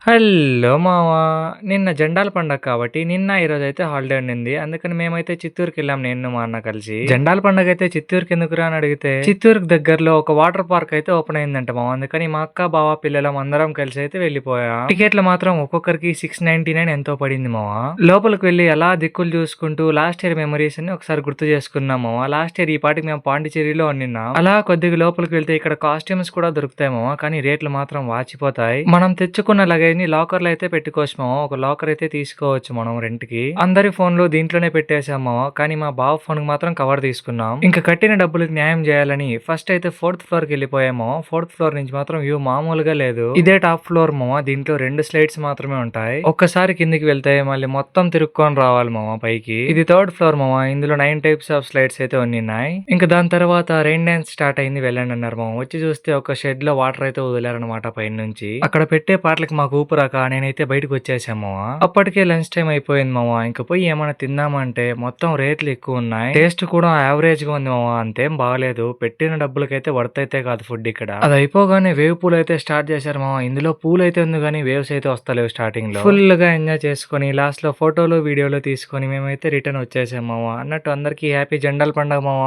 Hello మావా! నిన్న జెండాల పండగ కాబట్టి నిన్న, ఈరోజైతే హాలిడే ఉండింది. అందుకని మేమైతే చిత్తూరుకెళ్ళాం నేను, మా అన్న కలిసి. జెండాల పండగైతే చిత్తూరుకెందుకురా అని అడిగితే, చిత్తూరుకి దగ్గరలో ఒక వాటర్ పార్క్ అయితే ఓపెన్ అయిందంట మావ. అందుకని మా అక్క, బావ, పిల్లలం అందరం కలిసి అయితే వెళ్ళిపోయాం. టికెట్లు మాత్రం ఒక్కొక్కరికి 699 ఎంతో పడింది మావ. లోపలికి వెళ్ళి అలా దిక్కులు చూసుకుంటూ లాస్ట్ ఇయర్ మెమరీస్ ని ఒకసారి గుర్తు చేసుకున్నాం మావ. లాస్ట్ ఇయర్ ఈ పాటికి మేము పాండిచేరిలో ఉన్నిన్నాం. అలా కొద్దిగా లోపలికి వెళ్తే ఇక్కడ కాస్ట్యూమ్స్ కూడా దొరుకుతాయి మావ. కానీ రేట్లు మాత్రం వాచిపోతాయి. మనం తెచ్చుకున్న లగేజ్ ని లాకర్ లో అయితే పెట్టుకోవచ్చు మావ. ఒక లాకర్ అయితే తీసుకోవచ్చు మనం రెంట్ కి. అందరి ఫోన్లు దీంట్లోనే పెట్టేసాం మావ. కానీ మా బావ ఫోన్ కి మాత్రం కవర్ తీసుకున్నాం. ఇంకా కట్టిన డబ్బులకు న్యాయం చేయాలని ఫస్ట్ అయితే 4th ఫ్లోర్ కి వెళ్ళిపోయాము. 4th ఫ్లోర్ నుంచి మాత్రం వ్యూ మామూలుగా లేదు. ఇదే టాప్ ఫ్లోర్ మావ. దీంట్లో 2 స్లైడ్స్ మాత్రమే ఉంటాయి. ఒక్కసారి కిందికి వెళ్తే మళ్ళీ మొత్తం తిరుక్కొని రావాలి మావ పైకి. ఇది 3rd ఫ్లోర్ మావ. ఇందులో 9 టైప్స్ ఆఫ్ స్లైడ్స్ అయితే ఉన్నాయి. ఇంకా దాని తర్వాత రెయిన్ డాన్స్ స్టార్ట్ అయింది, వెళ్ళండి అన్నారు మావ. వచ్చి చూస్తే ఒక షెడ్ లో వాటర్ అయితే వదిలారనమాట పైన నుంచి. అక్కడ పెట్టే పాటలకి మాకు ఊపిరాక నేనైతే బయటకు వచ్చేసాం మావ. అప్పటికే లంచ్ టైం అయిపోయింది మావ. ఇంకా పోయి ఏమైనా తిందామంటే మొత్తం రేట్లు ఎక్కువ ఉన్నాయి. టేస్ట్ కూడా యావరేజ్ గా ఉంది మావ. అంతేం బాగలేదు. పెట్టిన డబ్బులకైతే వర్త్ అయితే కాదు ఫుడ్ ఇక్కడ. అది అయిపోగానే వేవ్ పూల్ అయితే స్టార్ట్ చేశారు మావ. ఇందులో పూల్ అయితే ఉంది కానీ వేవ్స్ అయితే వస్తలేవు స్టార్టింగ్ లో. ఫుల్ గా ఎంజాయ్ చేసుకుని లాస్ట్ లో ఫోటోలు వీడియోలు తీసుకొని మేమైతే రిటర్న్ వచ్చేసాం మావ. అన్నట్టు అందరికి హ్యాపీ జెండాల పండగ మావ.